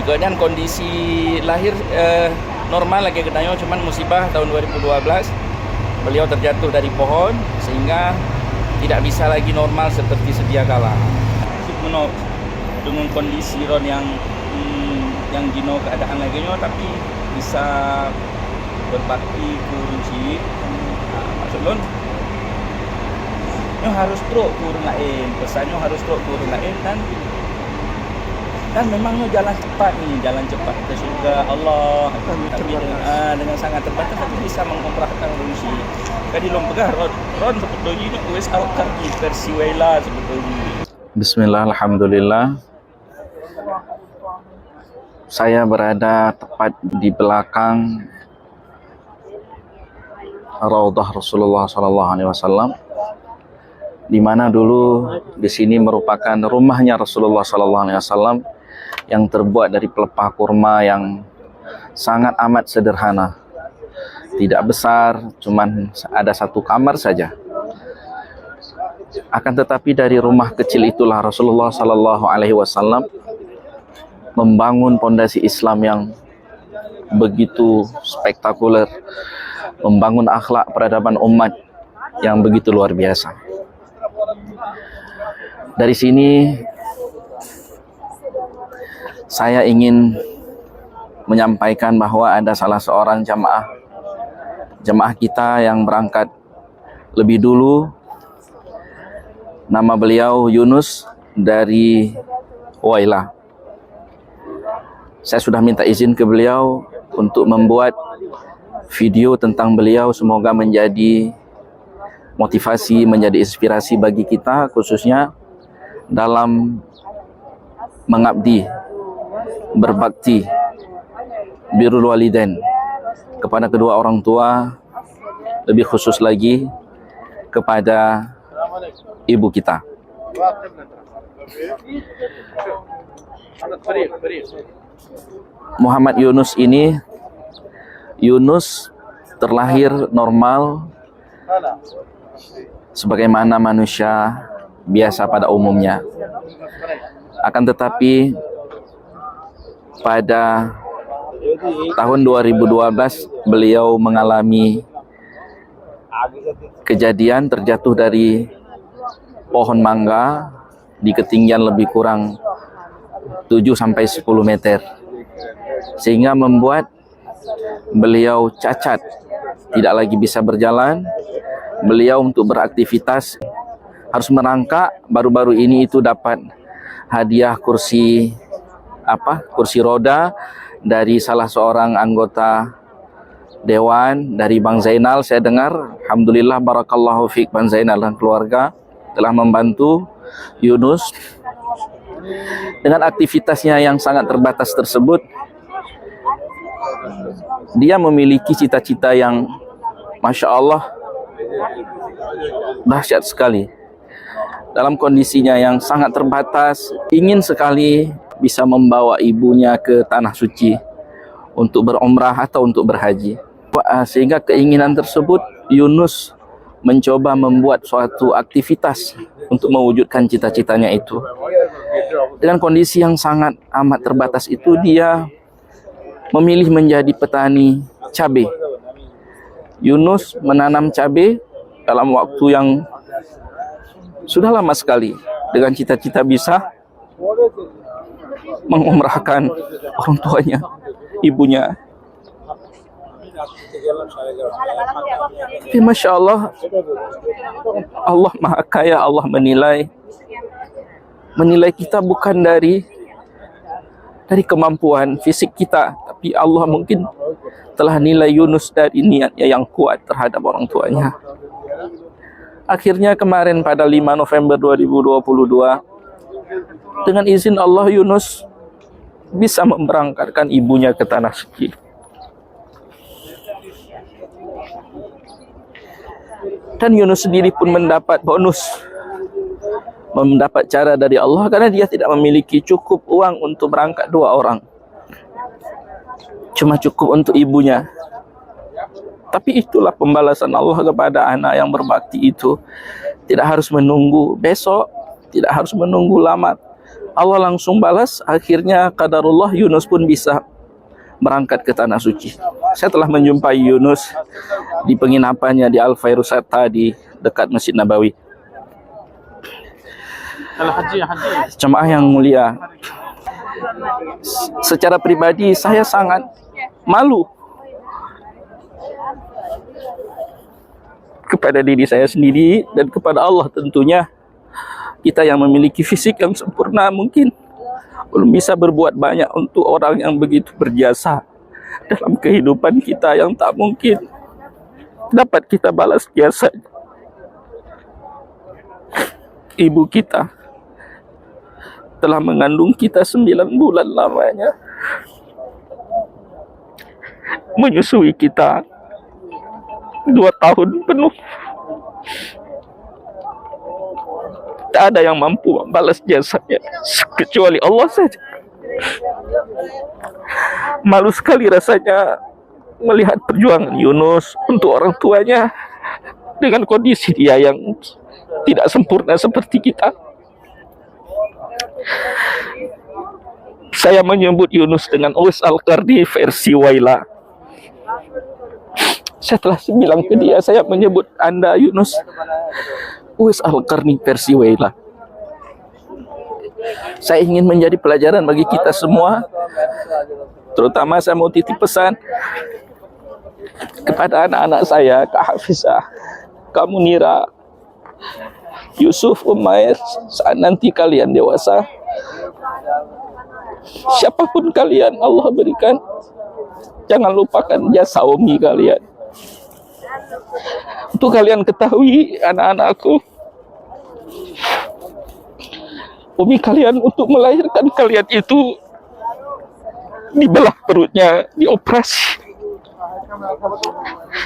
Keadaan kondisi lahir normal lagi katanya, cuman musibah tahun 2012 beliau terjatuh dari pohon sehingga tidak bisa lagi normal seperti sedia kala. Dengan kondisi ron yang gino keadaan lagi tapi bisa berbakti kurunci. Maksudnya harus terus turun lain, pesannya harus terus turun lain dan memangnya jalan cepat ke surga Allah. Tapi dengan sangat terbatas tapi bisa mengumrahkan kurunci. Jadi lompegah ron sebetulnya wes alkar di versi wela sebetulnya. Bismillah, alhamdulillah. Saya berada tepat di belakang Raudhah Rasulullah SAW, di mana dulu di sini merupakan rumahnya Rasulullah SAW yang terbuat dari pelepah kurma yang sangat amat sederhana, tidak besar, cuman ada satu kamar saja. Akan tetapi dari rumah kecil itulah Rasulullah SAW membangun pondasi Islam yang begitu spektakuler, membangun akhlak peradaban umat yang begitu luar biasa. Dari sini saya ingin menyampaikan bahwa ada salah seorang jamaah kita yang berangkat lebih dulu. Nama beliau Yunus dari Waila. Saya sudah minta izin ke beliau untuk membuat video tentang beliau, semoga menjadi motivasi, menjadi inspirasi bagi kita, khususnya dalam mengabdi, berbakti, birrul walidain kepada kedua orang tua, lebih khusus lagi kepada ibu kita. Muhammad Yunus ini, Yunus terlahir normal sebagaimana manusia biasa pada umumnya. Akan tetapi pada tahun 2012 beliau mengalami kejadian terjatuh dari pohon mangga di ketinggian lebih kurang 7-10 meter, sehingga membuat beliau cacat, tidak lagi bisa berjalan. Beliau untuk beraktivitas harus merangkak. Baru-baru ini itu dapat hadiah kursi roda dari salah seorang anggota dewan dari Bang Zainal. Saya dengar, alhamdulillah, barakallahu fiik Bang Zainal dan keluarga telah membantu Yunus dengan aktivitasnya yang sangat terbatas tersebut. Dia memiliki cita-cita yang Masya Allah dahsyat sekali. Dalam kondisinya yang sangat terbatas, ingin sekali bisa membawa ibunya ke Tanah Suci untuk berumrah atau untuk berhaji. Sehingga keinginan tersebut, Yunus mencoba membuat suatu aktivitas untuk mewujudkan cita-citanya itu. Dengan kondisi yang sangat amat terbatas itu, dia memilih menjadi petani cabai. Yunus menanam cabai dalam waktu yang sudah lama sekali, dengan cita-cita bisa mengumrahkan orang tuanya, ibunya. Masya Allah, Allah Maha Kaya. Allah menilai kita bukan dari kemampuan fisik kita, tapi Allah mungkin telah nilai Yunus dari niatnya yang kuat terhadap orang tuanya. Akhirnya kemarin pada 5 November 2022, dengan izin Allah, Yunus bisa memberangkatkan ibunya ke Tanah Suci. Dan Yunus sendiri pun mendapat bonus, mendapat cara dari Allah, karena dia tidak memiliki cukup uang untuk berangkat 2 orang. Cuma cukup untuk ibunya. Tapi itulah pembalasan Allah kepada anak yang berbakti itu. Tidak harus menunggu besok, tidak harus menunggu lama. Allah langsung balas. Akhirnya qadarullah Yunus pun bisa berangkat ke Tanah Suci. Saya telah menjumpai Yunus di penginapannya di Al-Fairusata di dekat Masjid Nabawi. Jemaah yang mulia, secara pribadi saya sangat malu kepada diri saya sendiri dan kepada Allah tentunya. Kita yang memiliki fisik yang sempurna mungkin belum bisa berbuat banyak untuk orang yang begitu berjasa dalam kehidupan kita yang tak mungkin dapat kita balas jasa. Ibu kita telah mengandung kita 9 bulan lamanya, menyusui kita 2 tahun penuh. Tak ada yang mampu membalas jasanya kecuali Allah saja. Malu sekali rasanya melihat perjuangan Yunus untuk orang tuanya dengan kondisi dia yang tidak sempurna seperti kita. Saya menyebut Yunus dengan Uwais Al-Qarni versi Waila. Saya telah bilang ke dia, saya menyebut Anda Yunus Uwais Al-Qarni versi Waila. Saya ingin menjadi pelajaran bagi kita semua. Terutama saya mau titip pesan kepada anak-anak saya, Kak Hafizah, Kak Munira, Yusuf, Umair, saat nanti kalian dewasa, siapapun kalian Allah berikan, jangan lupakan jasa umi kalian. Untuk kalian ketahui, anak-anakku, umi kalian untuk melahirkan kalian itu dibelah perutnya, dioperasi.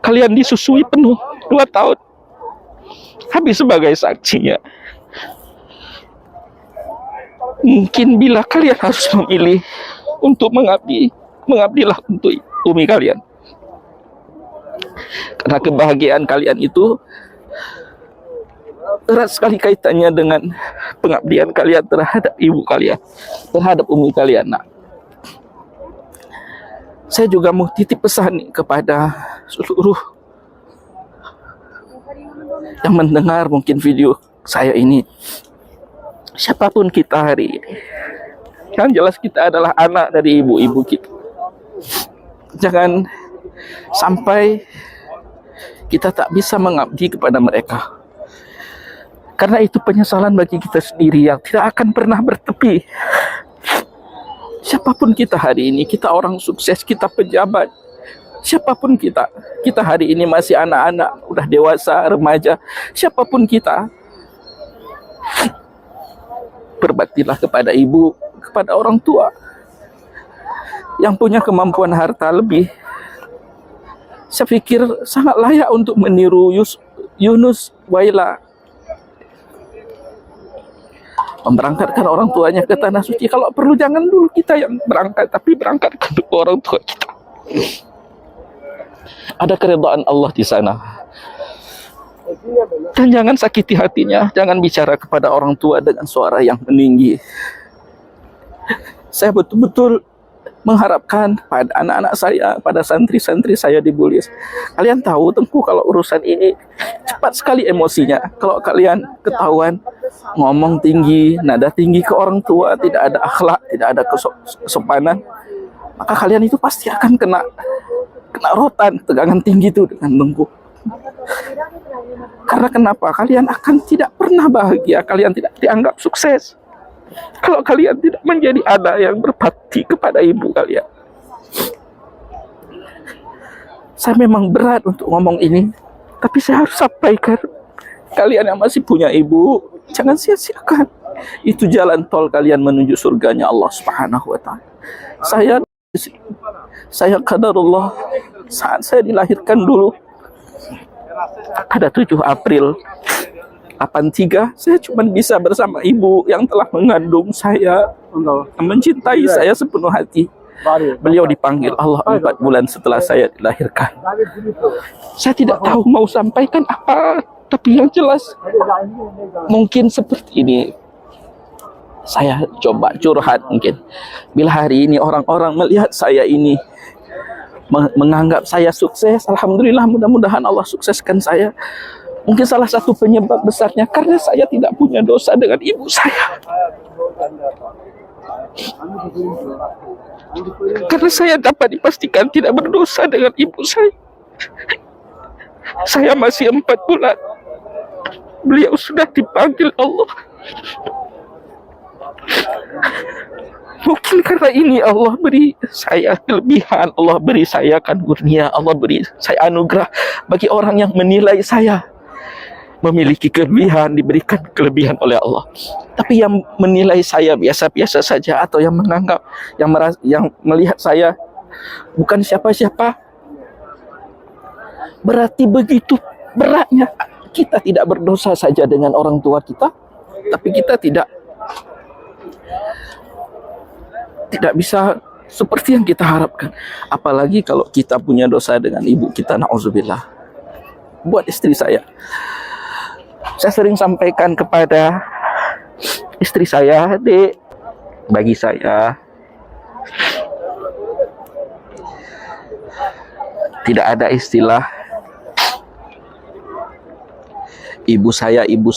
Kalian disusui penuh 2 tahun. Habis sebagai saksinya. Mungkin bila kalian harus memilih untuk mengabdi, mengabdilah untuk umi kalian. Karena kebahagiaan kalian itu erat sekali kaitannya dengan pengabdian kalian terhadap ibu kalian, terhadap umi kalian. Nah, saya juga mau titip pesan nih kepada seluruh yang mendengar mungkin video saya ini. Siapapun kita hari ini, yang jelas kita adalah anak dari ibu-ibu kita. Jangan sampai kita tak bisa mengabdi kepada mereka, karena itu penyesalan bagi kita sendiri yang tidak akan pernah bertepi. Siapapun kita hari ini, kita orang sukses, kita pejabat, siapapun kita hari ini masih anak-anak, udah dewasa, remaja, siapapun kita, berbaktilah kepada ibu, kepada orang tua yang punya kemampuan harta lebih. Saya pikir sangat layak untuk meniru Yunus Waila, memberangkatkan orang tuanya ke Tanah Suci. Kalau perlu jangan dulu kita yang berangkat, tapi berangkatkan ke orang tua kita. Ada keridhaan Allah di sana. Dan jangan sakiti hatinya, jangan bicara kepada orang tua dengan suara yang meninggi. Saya betul-betul mengharapkan pada anak-anak saya, pada santri-santri saya di Bulis. Kalian tahu, Tengku, kalau urusan ini cepat sekali emosinya. Kalau kalian ketahuan ngomong tinggi, nada tinggi ke orang tua, tidak ada akhlak, tidak ada kesopanan, maka kalian itu pasti akan kena rotan, tegangan tinggi itu dengan Tengku. Karena kenapa? Kalian akan tidak pernah bahagia, kalian tidak dianggap sukses kalau kalian tidak menjadi anak yang berbakti kepada ibu kalian. Saya memang berat untuk ngomong ini, tapi saya harus sampaikan. Kalian yang masih punya ibu, jangan sia-siakan. Itu jalan tol kalian menuju surganya Allah Subhanahu wa Ta'ala. Saya qadarullah, saat saya dilahirkan dulu pada 7 April 83, saya cuma bisa bersama ibu yang telah mengandung saya, mencintai saya sepenuh hati. Beliau dipanggil Allah 4 bulan setelah saya dilahirkan. Saya tidak tahu mau sampaikan apa, tapi yang jelas mungkin seperti ini. Saya coba curhat mungkin. Bila hari ini orang-orang melihat saya ini menganggap saya sukses, alhamdulillah, mudah-mudahan Allah sukseskan saya. Mungkin salah satu penyebab besarnya karena saya tidak punya dosa dengan ibu saya. Karena saya dapat dipastikan tidak berdosa dengan ibu saya. Saya masih 4 bulan. Beliau sudah dipanggil Allah. Mungkin karena ini Allah beri saya kelebihan, Allah beri saya karunia, Allah beri saya anugerah bagi orang yang menilai saya memiliki kelebihan, diberikan kelebihan oleh Allah. Tapi yang menilai saya biasa-biasa saja, atau yang menganggap, yang melihat saya bukan siapa-siapa, berarti begitu beratnya. Kita tidak berdosa saja dengan orang tua kita, tapi kita tidak bisa seperti yang kita harapkan. Apalagi kalau kita punya dosa dengan ibu kita, na'udzubillah. Buat istri saya sering sampaikan kepada istri saya, Dek, bagi saya tidak ada istilah ibu saya, ibu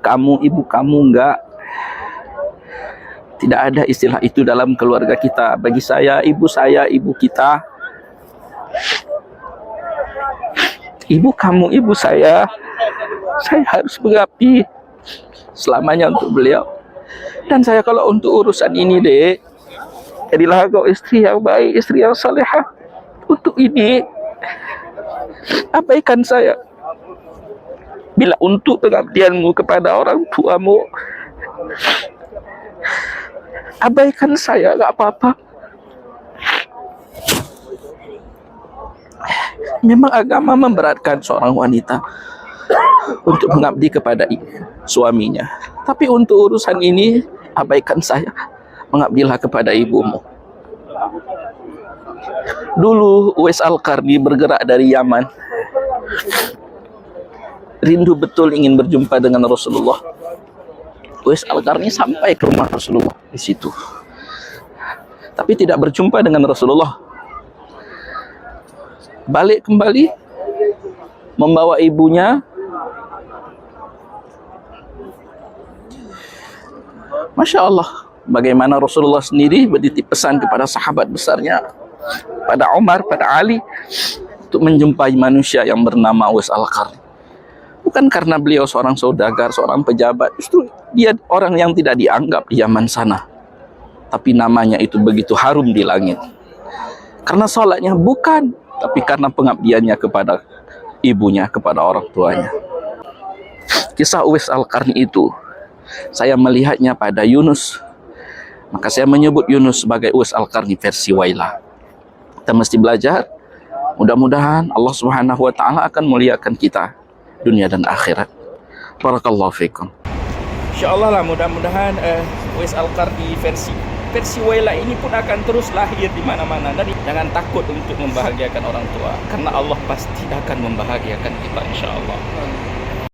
kamu, enggak. Tidak ada istilah itu dalam keluarga kita. Bagi saya, ibu kita. Ibu kamu, ibu saya harus mengabdi selamanya untuk beliau. Dan saya kalau untuk urusan ini, Dek, jadilah kau istri yang baik, istri yang salehah. Untuk ini, abaikan saya. Bila untuk pengabdianmu kepada orang tuamu, abaikan saya, gak apa-apa. Memang agama memberatkan seorang wanita untuk mengabdi kepada suaminya. Tapi untuk urusan ini, abaikan saya. Mengabdilah kepada ibumu. Dulu Uwais Al-Qarni bergerak dari Yaman. Rindu betul ingin berjumpa dengan Rasulullah. Uwais Al-Qarni sampai ke rumah Rasulullah di situ. Tapi tidak berjumpa dengan Rasulullah. Balik kembali membawa ibunya. Masya Allah, bagaimana Rasulullah sendiri bertitip pesan kepada sahabat besarnya, pada Umar, pada Ali, untuk menjumpai manusia yang bernama Uwais Al-Qarni. Bukan karena beliau seorang saudagar, seorang pejabat, justru dia orang yang tidak dianggap di Yaman sana, tapi namanya itu begitu harum di langit. Karena sholatnya bukan, tapi karena pengabdiannya kepada ibunya, kepada orang tuanya. Kisah Uwais Al-Qarni itu saya melihatnya pada Yunus. Maka saya menyebut Yunus sebagai Uwais Al-Qarni versi Wailah. Kita mesti belajar. Mudah-mudahan Allah Subhanahu wa taala akan muliakan kita dunia dan akhirat. Barakallahu fikum. Insyaallah lah, mudah-mudahan Uwais Al-Qarni versi Wailah ini pun akan terus lahir di mana-mana. Dan jangan takut untuk membahagiakan orang tua, karena Allah pasti akan membahagiakan kita insyaallah.